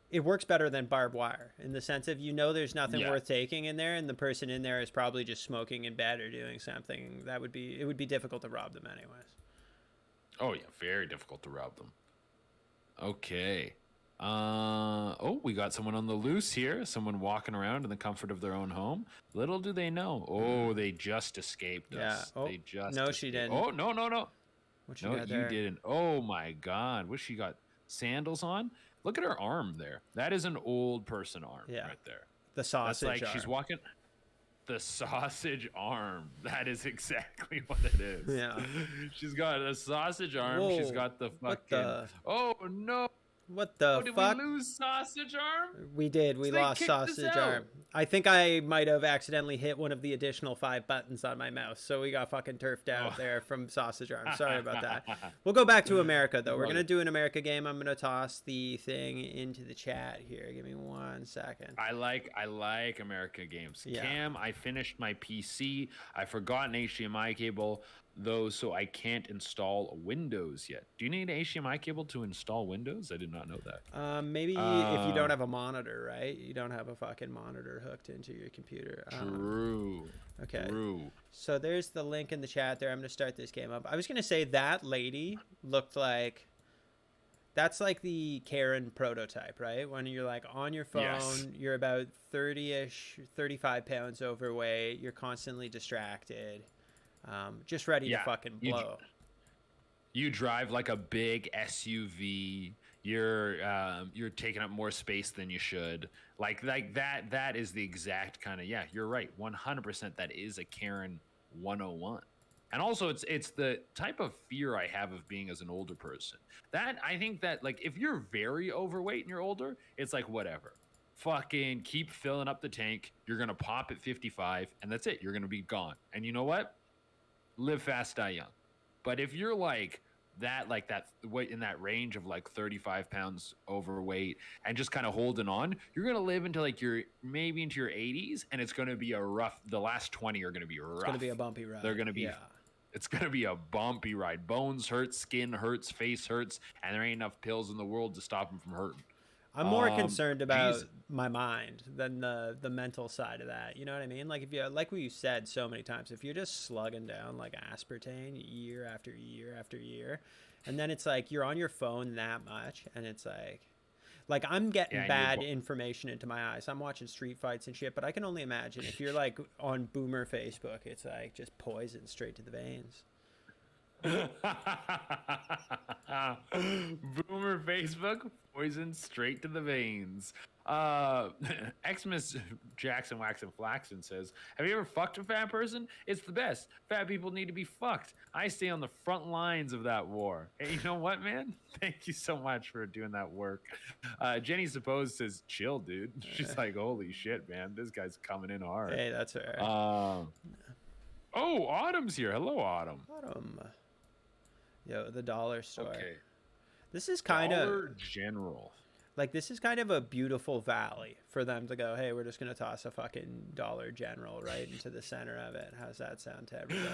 it works better than barbed wire in the sense of, you know, there's nothing worth taking in there, and the person in there is probably just smoking in bed or doing something. It would be difficult to rob them anyways. Oh, yeah, very difficult to rob them. Okay. We got someone on the loose here. Someone walking around in the comfort of their own home. Little do they know. Oh, they just escaped us. Oh, they just no, she didn't. Oh, no. What you got there? You didn't. Oh, my God. What, she got sandals on? Look at her arm there. That is an old person arm right there. The sausage arm. She's walking... The sausage arm. That is exactly what it is. Yeah. She's got a sausage arm. Whoa. She's got the fucking... Oh, no. What the fuck? Did we lose sausage arm? We did. We lost sausage arm. I think I might have accidentally hit one of the additional 5 buttons on my mouse, so we got fucking turfed out there from sausage arm. Sorry about that. We'll go back to America, though. We're going to do an America game. I'm going to toss the thing into the chat here. Give me 1 second. I like America games. Yeah. Cam, I finished my PC. I forgot an HDMI cable, though, so I can't install Windows yet. Do you need an HDMI cable to install Windows? I did not know that. Maybe if you don't have a monitor, right? You don't have a fucking monitor hooked into your computer. True. Okay. True. So there's the link in the chat there. I'm going to start this game up. I was going to say that lady looked like... That's like the Karen prototype, right? When you're like on your phone, you're about 30-ish, 35 pounds overweight. You're constantly distracted. Just ready to fucking blow. You drive like a big SUV. You're taking up more space than you should. Like that is the exact kind of, you're right. 100% that is a Karen 101. And also it's the type of fear I have of being as an older person. That I think that, like, if you're very overweight and you're older, it's like, whatever. Fucking keep filling up the tank. You're going to pop at 55 and that's it. You're going to be gone. And you know what? Live fast, die young. But if you're like that weight in that range of like 35 pounds overweight and just kind of holding on, you're going to live until like you're maybe into your 80s, and it's going to be the last 20 are going to be rough. It's going to be a bumpy ride. They're going to be, it's going to be a bumpy ride. Bones hurt, skin hurts, face hurts, and there ain't enough pills in the world to stop them from hurting. I'm more concerned about my mind than the mental side of that. You know what I mean? Like, if you, like what you said so many times, if you're just slugging down like aspartame year after year after year, and then it's like you're on your phone that much, and it's like I'm getting bad information into my eyes. I'm watching street fights and shit, but I can only imagine if you're like on Boomer Facebook, it's like just poison straight to the veins. Boomer Facebook, poison straight to the veins. Xmas Jackson Waxon Flaxon says, have you ever fucked a fat person? It's the best. Fat people need to be fucked. I stay on the front lines of that war. Hey, you know what, man? Thank you so much for doing that work. Jenny Suppose says, chill, dude. She's like, holy shit, man, this guy's coming in hard. Hey, that's fair. Oh, Autumn's here. Hello, Autumn. Yo, the dollar store. Okay. This is kind of Dollar General. Like, this is kind of a beautiful valley for them to go, hey, we're just going to toss a fucking Dollar General right into the center of it. How's that sound to everybody?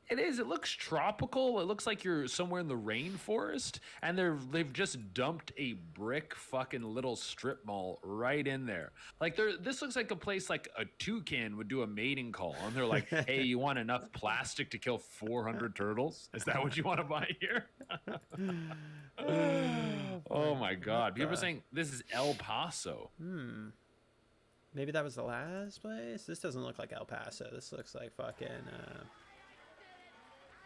It is. It looks tropical. It looks like you're somewhere in the rainforest, and they've just dumped a brick fucking little strip mall right in there. Like, this looks like a place like a toucan would do a mating call, and they're like, "Hey, you want enough plastic to kill 400 turtles? Is that what you want to buy here?" Oh my God! People are saying this is El Paso. Maybe that was the last place. This doesn't look like El Paso. This looks like fucking.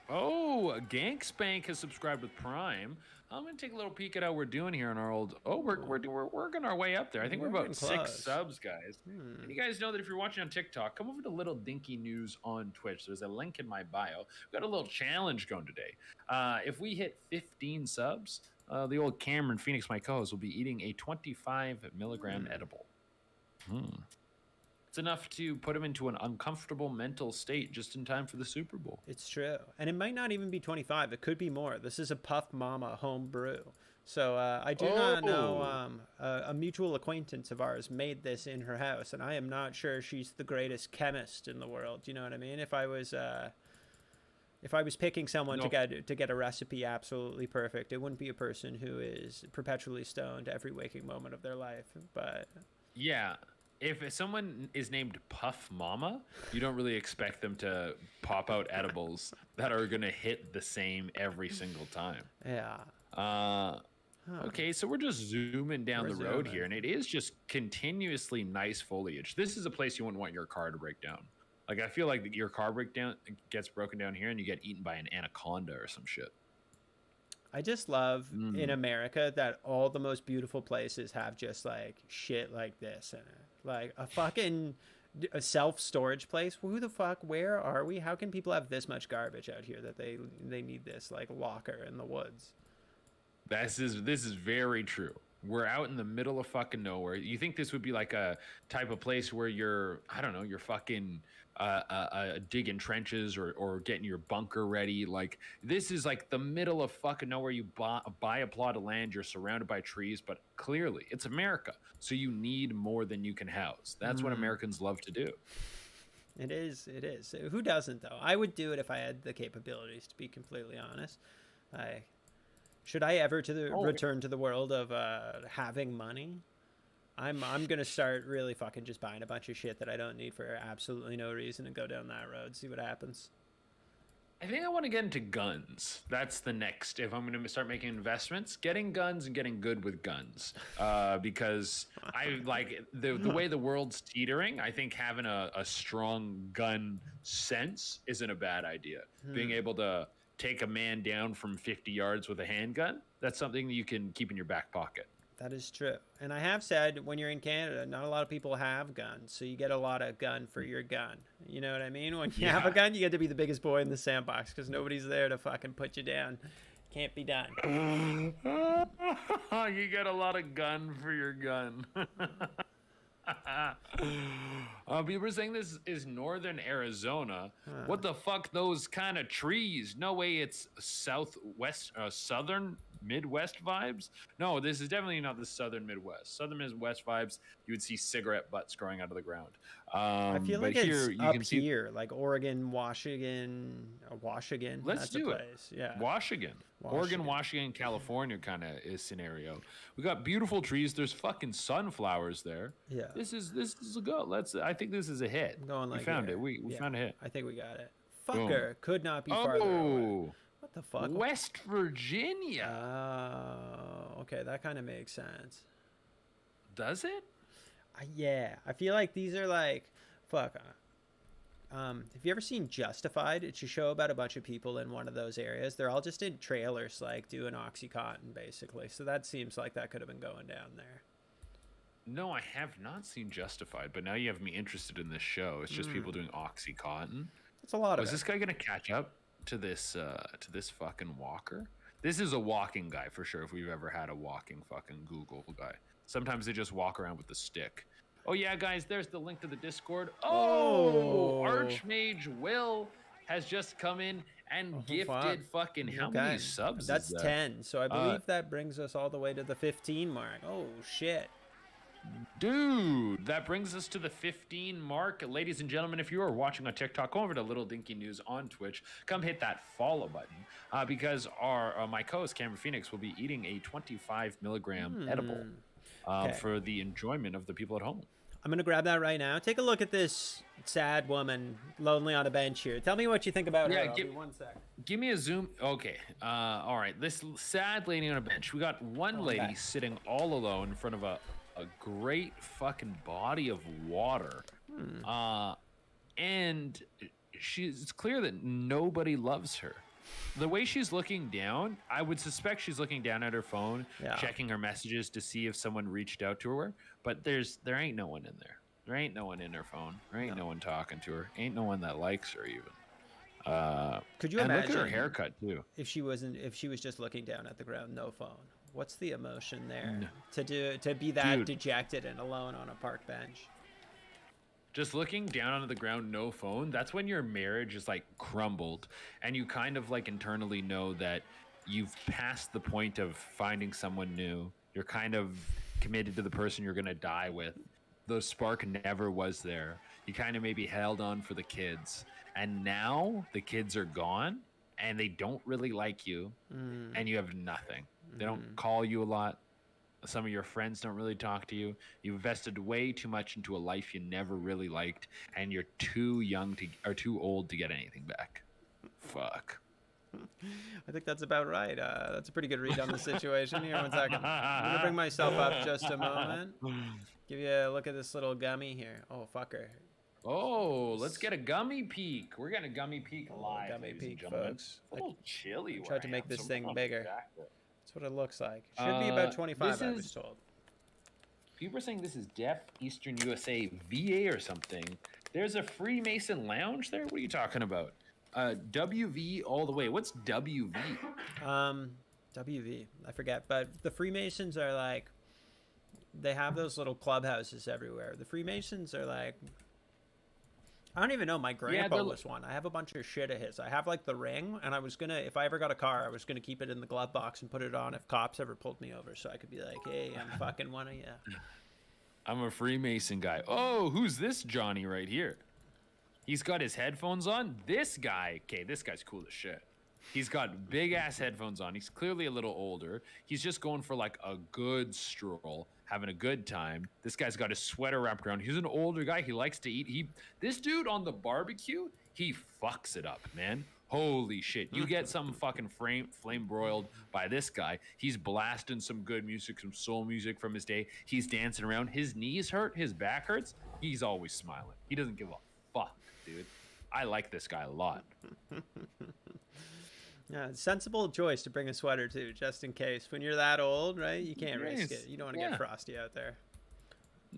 Oh, Gankspank has subscribed with Prime. I'm gonna take a little peek at how we're doing here on our old. Oh, we're working our way up there. I think we're about 6 subs, guys. And you guys know that if you're watching on TikTok, come over to Little Dinky News on Twitch. There's a link in my bio. We've got a little challenge going today. If we hit 15 subs, the old Cameron Phoenix, my co-host, will be eating a 25 milligram edible. It's enough to put him into an uncomfortable mental state just in time for the Super Bowl. It's true. And it might not even be 25. It could be more. This is a Puff Mama home brew. So I do not know. A mutual acquaintance of ours made this in her house, and I am not sure she's the greatest chemist in the world. You know what I mean? If I was picking someone to get a recipe absolutely perfect, it wouldn't be a person who is perpetually stoned every waking moment of their life. But yeah. If someone is named Puff Mama, you don't really expect them to pop out edibles that are going to hit the same every single time. Yeah. Okay, so we're just zooming down the road here, and it is just continuously nice foliage. This is a place you wouldn't want your car to break down. Like, I feel like your car gets broken down here, and you get eaten by an anaconda or some shit. I just love in America that all the most beautiful places have just like shit like this in it. Like a self-storage place. Who the fuck? Where are we? How can people have this much garbage out here that they need this like locker in the woods? This is very true. We're out in the middle of fucking nowhere. You think this would be like a type of place where you're fucking digging trenches or getting your bunker ready. Like, this is like the middle of fucking nowhere. You buy a plot of land, you're surrounded by trees, but clearly it's America, so you need more than you can house. That's what Americans love to do. It is. Who doesn't, though? I would do it if I had the capabilities, to be completely honest. Should I ever return to the world of having money, I'm gonna start really fucking just buying a bunch of shit that I don't need for absolutely no reason and go down that road, see what happens. I think I want to get into guns. That's the next. If I'm going to start making investments, getting guns and getting good with guns, because I like the way the world's teetering. I think having a strong gun sense isn't a bad idea. Being able to take a man down from 50 yards with a handgun, that's something you can keep in your back pocket. That is true. And I have said, when you're in Canada, not a lot of people have guns, so you get a lot of gun for your gun. You know what I mean? When you have a gun, you get to be the biggest boy in the sandbox because nobody's there to fucking put you down. Can't be done. You get a lot of gun for your gun. People are saying this is northern Arizona. What the fuck, those kind of trees? No way it's southern Midwest vibes. No, this is definitely not the southern Midwest. Southern Midwest vibes, you would see cigarette butts growing out of the ground. I feel like it's up here, like Oregon, Washington. Let's do it. Yeah, Washington. Oregon, Washington, California kind of is scenario. We got beautiful trees. There's fucking sunflowers there. Yeah. This is a go. I think this is a hit. I'm going like we found it. We found a hit. I think we got it. Fucker. Boom. Could not be farther away. What the fuck? West Virginia. Oh, okay. That kind of makes sense. Does it? Yeah. I feel like these are like, fuck. Have you ever seen Justified? It's a show about a bunch of people in one of those areas. They're all just in trailers, like doing OxyContin, basically. So that seems like that could have been going down there. No, I have not seen Justified, but now you have me interested in this show. It's just people doing OxyContin. That's a lot of it. Is this guy gonna catch up to this fucking walker? This is a walking guy for sure. If we've ever had a walking fucking Google guy. Sometimes they just walk around with a stick. Oh yeah, guys, there's the link to the Discord. Oh, Archmage Will has just come in and gifted fucking how many subs? That's 10. So I believe that brings us all the way to the 15 mark. Oh shit. Dude, that brings us to the 15 mark. Ladies and gentlemen, if you are watching on TikTok, go over to Little Dinky News on Twitch. Come hit that follow button because my co-host Cameron Phoenix will be eating a 25 milligram edible for the enjoyment of the people at home. I'm going to grab that right now. Take a look at this sad woman lonely on a bench here. Tell me what you think about her. I'll be 1 sec. Give me a zoom. Okay. All right. This sad lady on a bench. We got one lady sitting all alone in front of a great fucking body of water. And it's clear that nobody loves her. The way she's looking down, I would suspect she's looking down at her phone, checking her messages to see if someone reached out to her. But there ain't no one in there. There ain't no one in her phone. There ain't no one talking to her. Ain't no one that likes her even. Could you imagine? Look at her haircut too. If she was just looking down at the ground, no phone. What's the emotion there to be that dejected and alone on a park bench? Just looking down onto the ground, no phone. That's when your marriage is like crumbled, and you kind of like internally know that you've passed the point of finding someone new. You're kind of committed to the person you're gonna die with. The spark never was there. You kind of maybe held on for the kids, and now the kids are gone, and they don't really like you, and you have nothing. They don't call you a lot. Some of your friends don't really talk to you. You've invested way too much into a life you never really liked, and you're too too old to get anything back. Fuck. I think that's about right. That's a pretty good read on the situation. Here, 1 second. I'm gonna bring myself up just a moment. Give you a look at this little gummy here. Oh, fucker. Oh, let's get a gummy peek. We're getting a gummy peek live. Gummy peek, folks. It's a little chilly. Tried to make this thing bigger. That's what it looks like. Should be about 25, I was told. People are saying this is Deaf Eastern USA VA or something. There's a Freemason lounge there? What are you talking about? WV all the way. What's WV? WV. I forget. But the Freemasons are like, they have those little clubhouses everywhere. The Freemasons are like, I don't even know. My grandpa was one. I have a bunch of shit of his. I have like the ring, and I was gonna, if I ever got a car, I was gonna keep it in the glove box and put it on if cops ever pulled me over, so I could be like, hey, I'm fucking one of you. I'm a Freemason guy. Oh, who's this Johnny right here? He's got his headphones on. This guy, okay, this guy's cool as shit. He's got big ass headphones on. He's clearly a little older. He's just going for like a good stroll, having a good time. This guy's got his sweater wrapped around. He's an older guy. He likes to eat. This dude on the barbecue, he fucks it up, man. Holy shit. You get something fucking flame broiled by this guy. He's blasting some good music, some soul music from his day. He's dancing around. His knees hurt. His back hurts. He's always smiling. He doesn't give a fuck, dude. I like this guy a lot. Yeah, sensible choice to bring a sweater too, just in case. When you're that old, right? You can't risk it. You don't want to get frosty out there.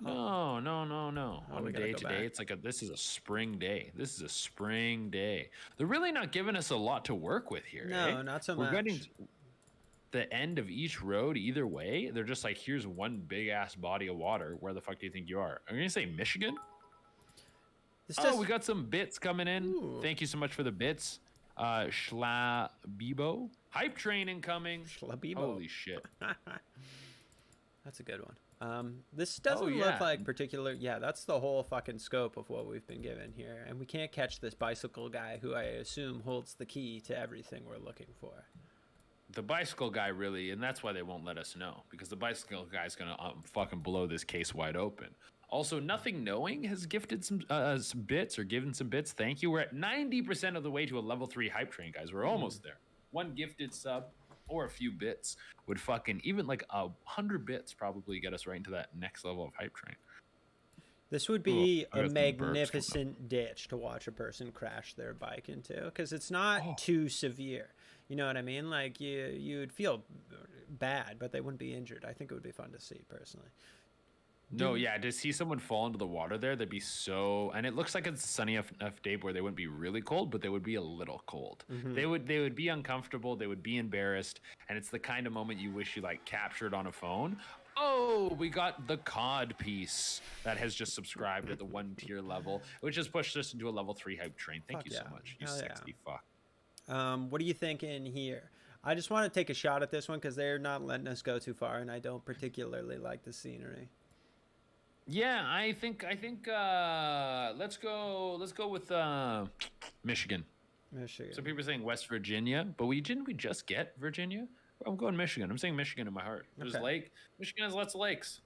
No. On a day to day, it's like this is a spring day. This is a spring day. They're really not giving us a lot to work with here. No, not so much. We're getting the end of each road either way. They're just like, here's one big ass body of water. Where the fuck do you think you are? I'm gonna say Michigan. We got some bits coming in. Ooh. Thank you so much for the bits. Schlabibo. Hype train incoming. Schlabibo. Holy shit. That's a good one. This doesn't look like particular. Yeah, that's the whole fucking scope of what we've been given here. And we can't catch this bicycle guy who I assume holds the key to everything we're looking for. The bicycle guy really, and that's why they won't let us know, because the bicycle guy's going to fucking blow this case wide open. Also, Nothing Knowing has gifted some bits or given some bits. Thank you. We're at 90% of the way to a level 3 hype train, guys. We're almost there. One gifted sub or a few bits would fucking, even like 100 bits probably get us right into that next level of hype train. This would be a magnificent ditch to watch a person crash their bike into, because it's not too severe. You know what I mean? Like you'd feel bad, but they wouldn't be injured. I think it would be fun to see personally. No, yeah, to see someone fall into the water there, that'd be so. And it looks like it's a sunny enough day where they wouldn't be really cold, but they would be a little cold. Mm-hmm. They would be uncomfortable. They would be embarrassed, and it's the kind of moment you wish you like captured on a phone. Oh, we got the COD piece that has just subscribed at the 1 tier level, which has pushed us into a level 3 hype train. Thank you so much, you sexy fuck. What do you think in here? I just want to take a shot at this one because they're not letting us go too far, and I don't particularly like the scenery. Yeah, I think let's go with Michigan. Some people are saying West Virginia, but didn't we just get Virginia? I'm going Michigan. I'm saying Michigan in my heart. There's lake. Michigan has lots of lakes.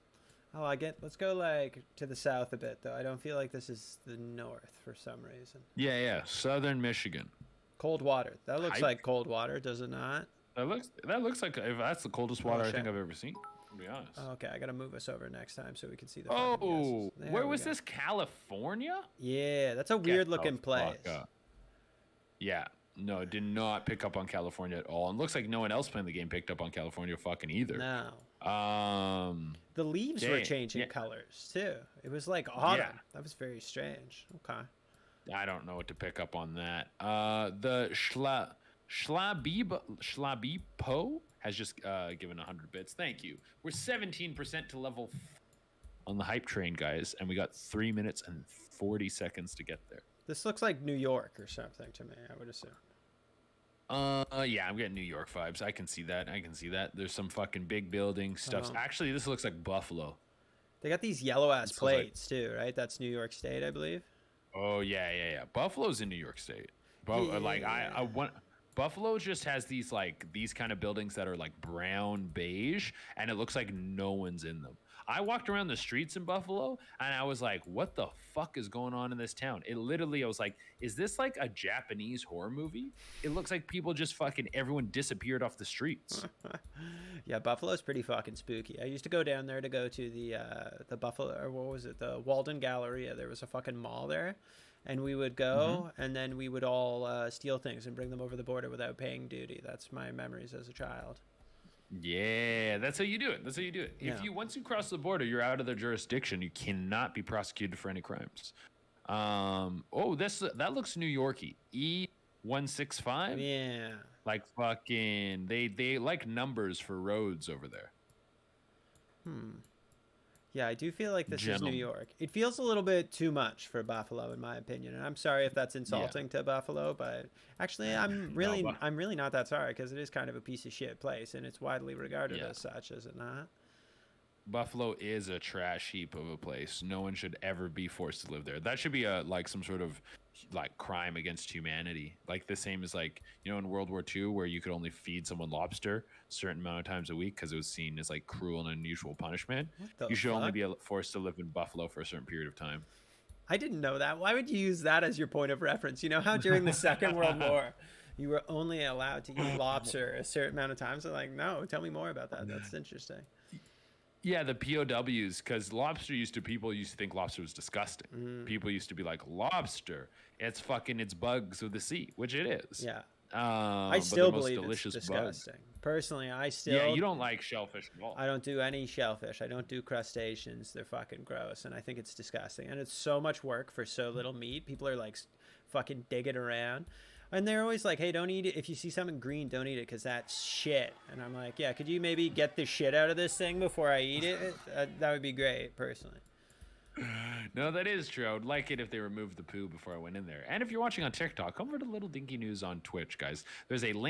I like it. Let's go like to the south a bit though. I don't feel like this is the north for some reason. Yeah. Southern Michigan. Cold water. That looks like cold water, does it not? That looks like if that's the coldest water I think I've ever seen. To be honest. Okay, I gotta move us over next time so we can see the. Where was this? California? Yeah, that's a weird looking place. Yeah, No, it did not pick up on California at all. And looks like no one else playing the game picked up on California fucking either. No. The leaves were changing colors too. It was like autumn. Yeah. That was very strange. Okay. I don't know what to pick up on that. The Schlabipo has just given 100 bits. Thank you. We're 17% to level on the hype train, guys, and we got 3 minutes and 40 seconds to get there. This looks like New York or something to me, I would assume. Yeah, I'm getting New York vibes. I can see that. There's some fucking big building stuff. Actually, this looks like Buffalo. They got these yellow ass plates too, right? That's New York State, I believe. Oh yeah. Buffalo's in New York State. Like I want. Buffalo just has these kind of buildings that are like brown beige, and it looks like no one's in them. I walked around the streets in Buffalo, and I was like, what the fuck is going on in this town? I was like, is this like a Japanese horror movie? It looks like people just everyone disappeared off the streets. Yeah, Buffalo's pretty fucking spooky. I used to go down there to go to the Buffalo, or what was it, the Walden Galleria. There was a fucking mall there, and we would go, and then we would all steal things and bring them over the border without paying duty. That's my memories as a child. Yeah, that's how you do it. Once you cross the border, you're out of their jurisdiction. You cannot be prosecuted for any crimes. That looks New Yorky. E165. Yeah. Like fucking, they like numbers for roads over there. Yeah, I do feel like this is New York. It feels a little bit too much for Buffalo, in my opinion. And I'm sorry if that's insulting to Buffalo, but actually, I'm really not that sorry, because it is kind of a piece of shit place, and it's widely regarded as such, is it not? Buffalo is a trash heap of a place. No one should ever be forced to live there. That should be some sort of crime against humanity. Like the same as in World War II, where you could only feed someone lobster a certain amount of times a week because it was seen as cruel and unusual punishment. You should only be forced to live in Buffalo for a certain period of time. I didn't know that. Why would you use that as your point of reference? You know how during the Second World War, you were only allowed to eat lobster a certain amount of times? So no, tell me more about that. That's interesting. Yeah, the POWs, because people used to think lobster was disgusting. People used to be like, lobster, it's bugs of the sea, which it is. Yeah. I still believe it's disgusting. Bug. Personally, you don't like shellfish at all. I don't do any shellfish. I don't do crustaceans. They're fucking gross, and I think it's disgusting. And it's so much work for so little meat. People are fucking digging around. And they're always like, hey, don't eat it. If you see something green, don't eat it because that's shit. And I'm like, yeah, could you maybe get the shit out of this thing before I eat it? That would be great, personally. No, that is true. I would like it if they removed the poo before I went in there. And if you're watching on TikTok, come over to Little Dinky News on Twitch, guys. There's a link